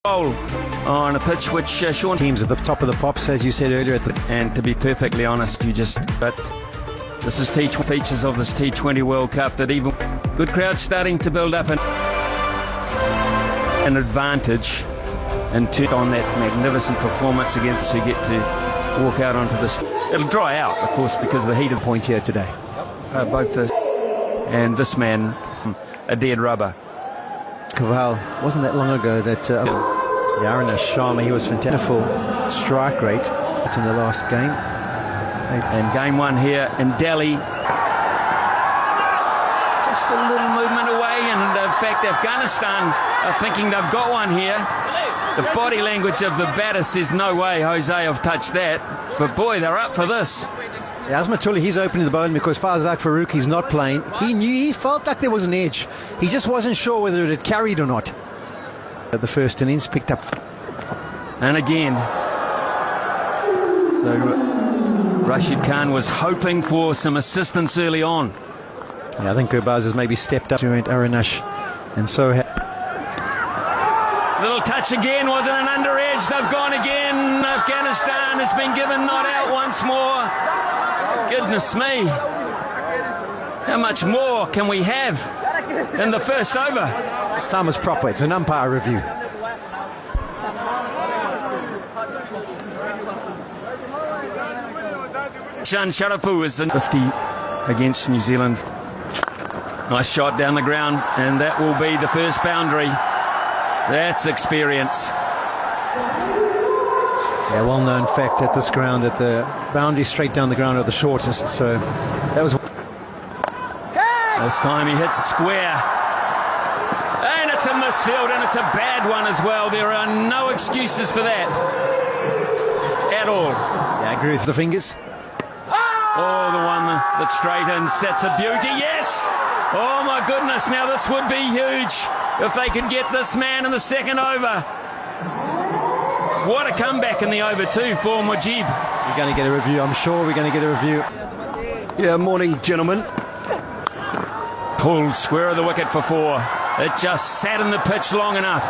On a pitch which Sean teams at the top of the pops, as you said earlier. And to be perfectly honest, but this is features of this T20 World Cup that even good crowd starting to build up an advantage and turn on that magnificent performance against to get to walk out onto this. It'll dry out, of course, because of the heat of point here today. Both this and this man, a dead rubber. Caval, wasn't that long ago that Arinash Sharma, he was fantastic strike rate in the last game. And game one here in Delhi. Just a little movement away, and in fact Afghanistan are thinking they've got one here. The body language of the batter says no way Jose have touched that, but boy, they're up for this. Yeah, Azmatullah, he's opening the bowling because Fazlak Farooq, he's not playing. He felt like there was an edge. He just wasn't sure whether it had carried or not. The first innings picked up. And again, so Rashid Khan was hoping for some assistance early on. Yeah, I think Gurbaz has maybe stepped up during Arinash, and so little touch again, wasn't an under edge. They've gone again. Afghanistan has been given not out once more. Goodness me. How much more can we have in the first over? This time is proper. It's an umpire review. Shan Sharafu is 50 against New Zealand. Nice shot down the ground, and that will be the first boundary. That's experience. Yeah, well-known fact at this ground that the boundaries straight down the ground are the shortest. So that was. This time he hits square. And it's a misfield, and it's a bad one as well. There are no excuses for that at all. Yeah, I agree with the fingers. Oh, the one that straight in sets a beauty. Yes! Oh my goodness, now this would be huge if they could get this man in the second over. What a comeback in the over two for Mujib. We're going to get a review, I'm sure we're going to get a review. Yeah, morning gentlemen. Pulled square of the wicket for 4. It just sat in the pitch long enough.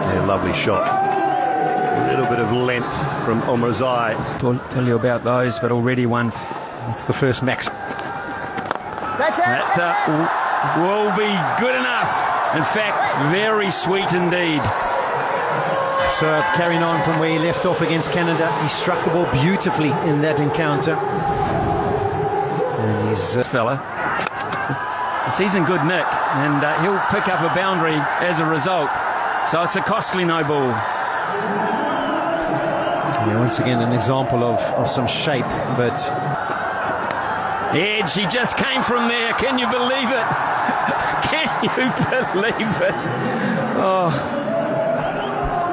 Yeah, lovely shot. A little bit of length from Omrazai. Tell you about those, but already one. It's the first max. That will be good enough. In fact, very sweet indeed. So carrying on from where he left off against Canada, he struck the ball beautifully in that encounter. And he's this fella. He's in good nick, and he'll pick up a boundary as a result. So it's a costly no ball. Yeah, once again, an example of some shape, but edge, he just came from there. Can you believe it? Can you believe it? Oh.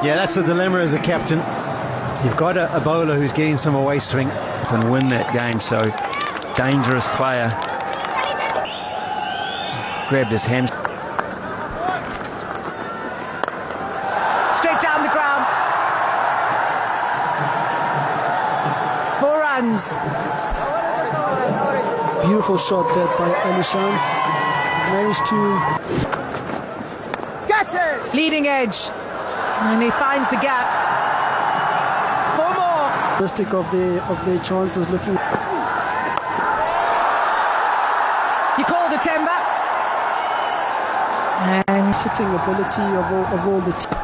Yeah, that's the dilemma as a captain. You've got a bowler who's getting some away swing. And win that game, so dangerous player. Grabbed his hand. Straight down the ground. 4 runs. Beautiful shot there by Alishan. Managed to get it. Leading edge, and he finds the gap. 4 more. Realistic of the chances looking. You called a timber. And hitting ability of all the team.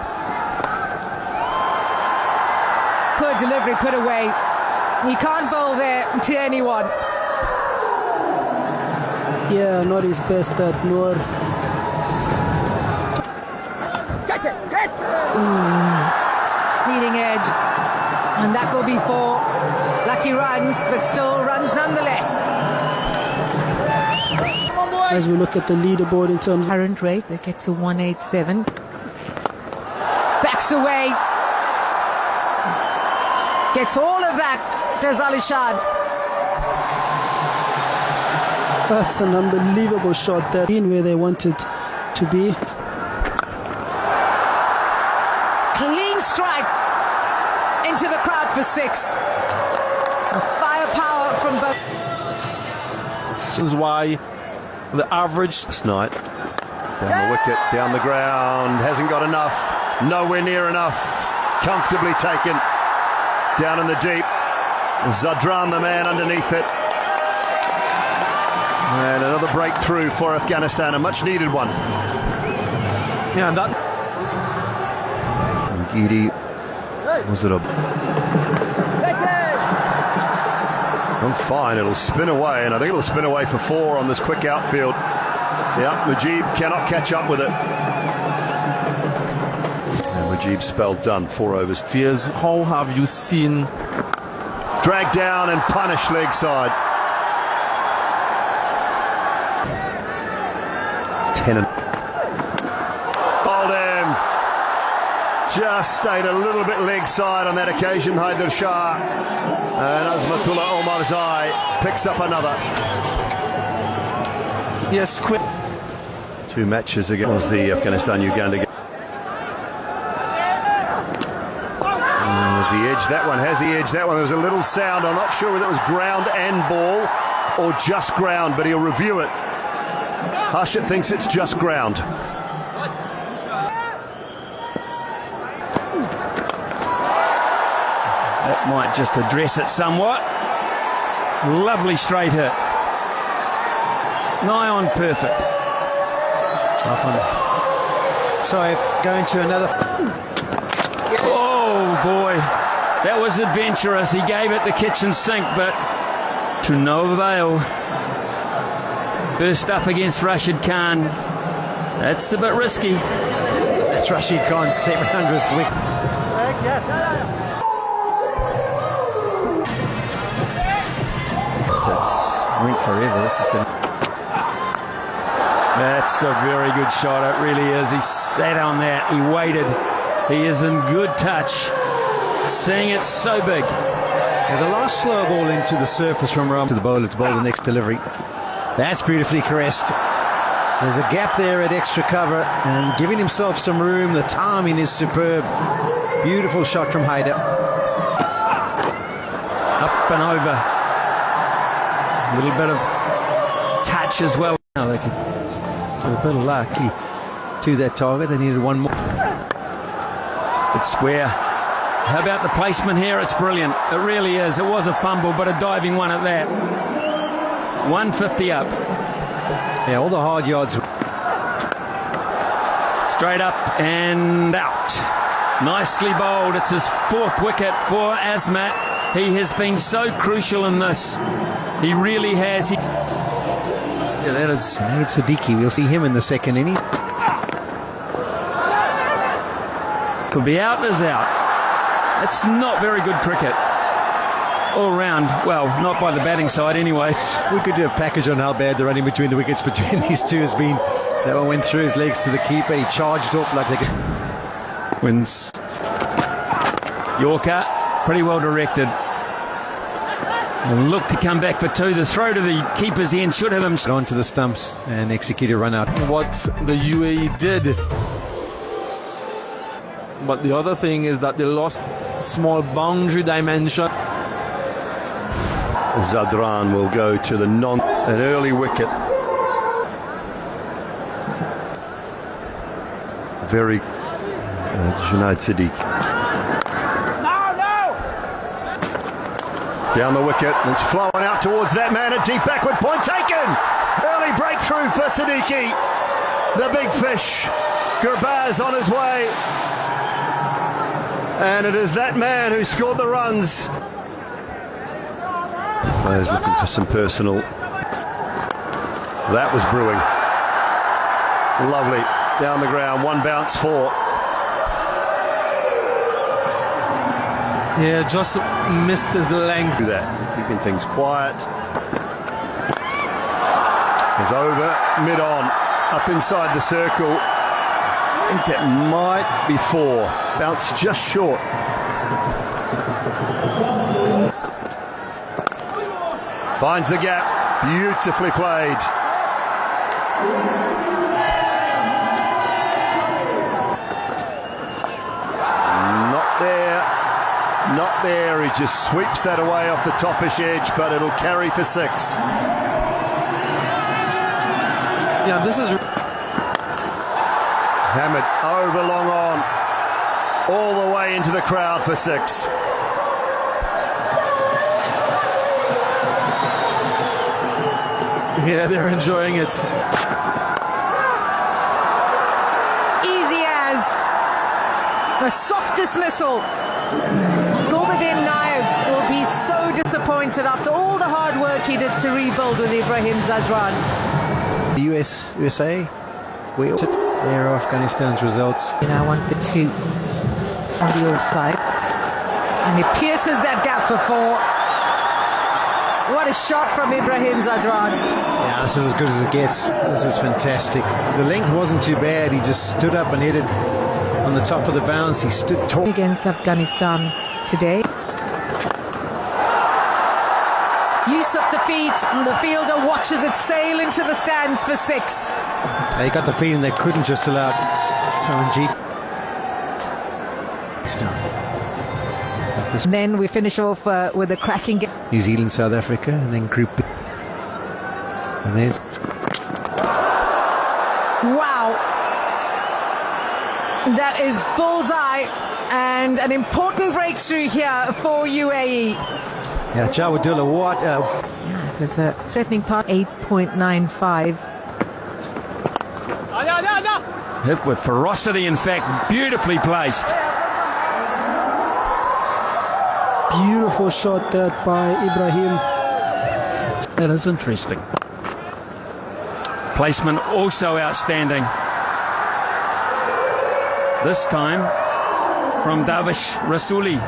Poor delivery put away. He can't bowl there to anyone. Yeah, not his best, that Noor. Catch it! Leading edge. And that will be 4 lucky runs, but still runs nonetheless. As we look at the leaderboard in terms of current rate, they get to 187. Backs away. Gets all of that, does Alishan. That's an unbelievable shot there, in where they wanted to be. Clean strike into the crowd for 6. Firepower from both. This is why the average this night Down the wicket, down the ground, hasn't got enough, nowhere near enough, comfortably taken, down in the deep, Zadran the man underneath it, and another breakthrough for Afghanistan, a much needed one. Yeah, and that. Giri, was it a... I'm fine, it'll spin away, and I think it'll spin away for 4 on this quick outfield. Yeah, Mujib cannot catch up with it. And Mujib's spell done, 4 overs. Fears, how have you seen? Dragged down and punished leg side. 10 and... Oldham just stayed a little bit leg side on that occasion, Haider Shah. And Azmatullah Omarzai picks up another. Yes, quick. 2 matches against the Afghanistan-Uganda game. Has he edged that one? Has he edged that one? There was a little sound. I'm not sure whether it was ground and ball or just ground, but he'll review it. Harshit thinks it's just ground. That might just address it somewhat. Lovely straight hit. Nigh on perfect. So going to another. Oh boy, that was adventurous. He gave it the kitchen sink, but to no avail. First up against Rashid Khan. That's a bit risky. That's Rashid Khan's 700th wicket. Went forever. This is going. That's a very good shot. It really is. He sat on that. He waited. He is in good touch. Seeing it so big. Yeah, the last slow ball into the surface from Ram to the bowler to bowl the next delivery. That's beautifully caressed. There's a gap there at extra cover and giving himself some room. The timing is superb. Beautiful shot from Haider. Up and over. A little bit of touch as well. Now they could with a bit of luck To that target, they needed one more. It's square. How about the placement here? It's brilliant. It really is. It was a fumble, but a diving one at that. 150 up. Yeah, all the hard yards. Straight up and out. Nicely bowled. It's his 4th wicket for Azmat. He has been so crucial in this. He really has. Yeah, that is Nate Siddiqui. We'll see him in the second inning. Could be out as out. It's not very good cricket. All round. Well, not by the batting side anyway. We could do a package on how bad the running between the wickets between these two has been. That one went through his legs to the keeper. He charged up like they could. Wins. Yorker, pretty well directed. And look to come back for 2. The throw to the keeper's end should have him On to the stumps and execute a run out. What the UAE did. But the other thing is that they lost small boundary dimension. Zadran will go to the an early wicket. Very Junaid Siddiqui. Down the wicket, it's flowing out towards that man, a deep backward point taken. Early breakthrough for Siddiqui. The big fish, Gurbaz on his way. And it is that man who scored the runs. Players looking for some personal. That was brewing. Lovely. Down the ground, 1 bounce 4. Yeah, just missed his length. Do that, keeping things quiet. He's over, mid-on, up inside the circle. I think that might be 4. Bounce just short. Finds the gap, beautifully played. Not there, he just sweeps that away off the toppish edge, but it'll carry for 6. Yeah, this is Hamid over long on, all the way into the crowd for 6. Yeah, they're enjoying it. Easy as a soft dismissal. Gulbuddin Naib will be so disappointed after all the hard work he did to rebuild with Ibrahim Zadran. The USA, we there are Afghanistan's results. Now 1 for 2 on the offside. And he pierces that gap for 4. What a shot from Ibrahim Zadran. Yeah, this is as good as it gets. This is fantastic. The length wasn't too bad. He just stood up and hit it on the top of the bounce. He stood tall. Against Afghanistan today. Use of the feet, and the fielder watches it sail into the stands for 6. They got the feeling they couldn't just allow Saranjeet. And then we finish off with a cracking game. New Zealand, South Africa, and then Group B. And there's... Wow. That is bullseye and an important breakthrough here for UAE. Yeah, Jawadullah, what Yeah, it was a threatening part, 8.95. Hit with ferocity, in fact, beautifully placed. Beautiful shot that by Ibrahim. That is interesting. Placement also outstanding. This time from Davish Rasuli.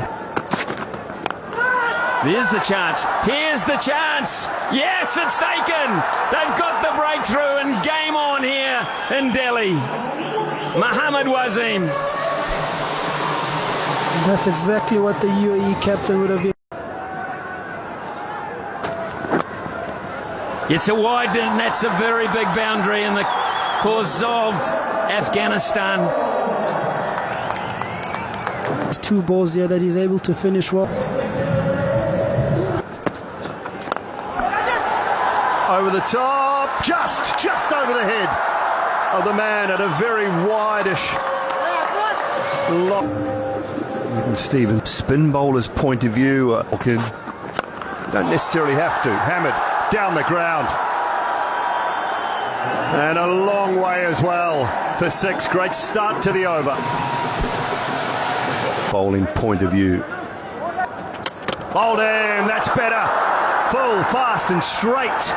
There's the chance. Here's the chance. Yes, it's taken. They've got the breakthrough and game on here in Delhi. Mohammad Wasim. That's exactly what the UAE captain would have been. It's a wide, and that's a very big boundary in the cause of Afghanistan. There's 2 balls there that he's able to finish well. Over the top, just over the head of the man at a very wide-ish lob. Even Stephen, spin bowler's point of view, you don't necessarily have to. Hamid down the ground. And a long way as well for 6. Great start to the over. Bowling point of view. Bowled in, that's better. Full, fast and straight.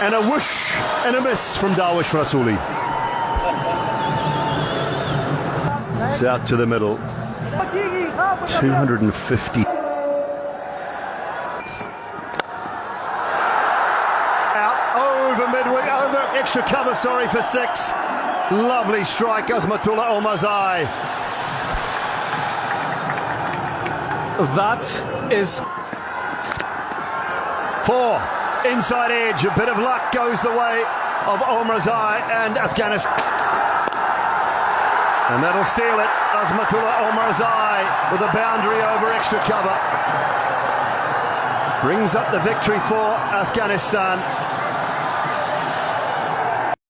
And a whoosh and a miss from Davish Rasuli. It's out to the middle. 250. Out over midway, over extra cover, sorry, for 6. Lovely strike, Azmatullah Omarzai. That is 4. Inside edge, a bit of luck goes the way of Omarzai and Afghanistan. And that'll seal it. Azmatullah Omarzai with a boundary over extra cover. Brings up the victory for Afghanistan.